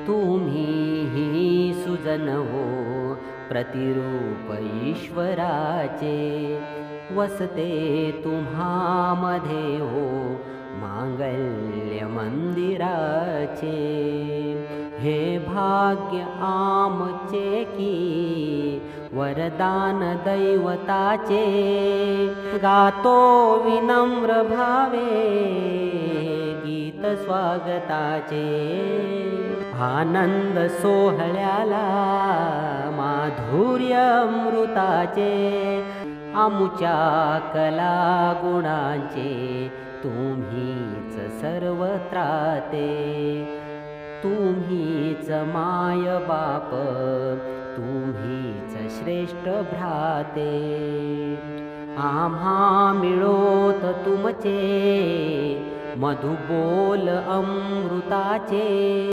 तुम्ही सुजन हो प्रतिरूप ईश्वराचे, वसते तुम्हामध्ये हो मांगल्य मंदिराचे। हे भाग्य आमचे की वरदान दैवताचे, गातो विनम्र भावे गीत स्वागताचे। आनंद सोहळ्याला माधुर्य अमृताचे, आमुच्या कला गुणांचे तुम्हीच सर्वत्राते। तुम्हीच माय बाप, तुम्हीच श्रेष्ठ भ्राते, आम्हा मिळोत तुमचे मधुबोल अमृताचे।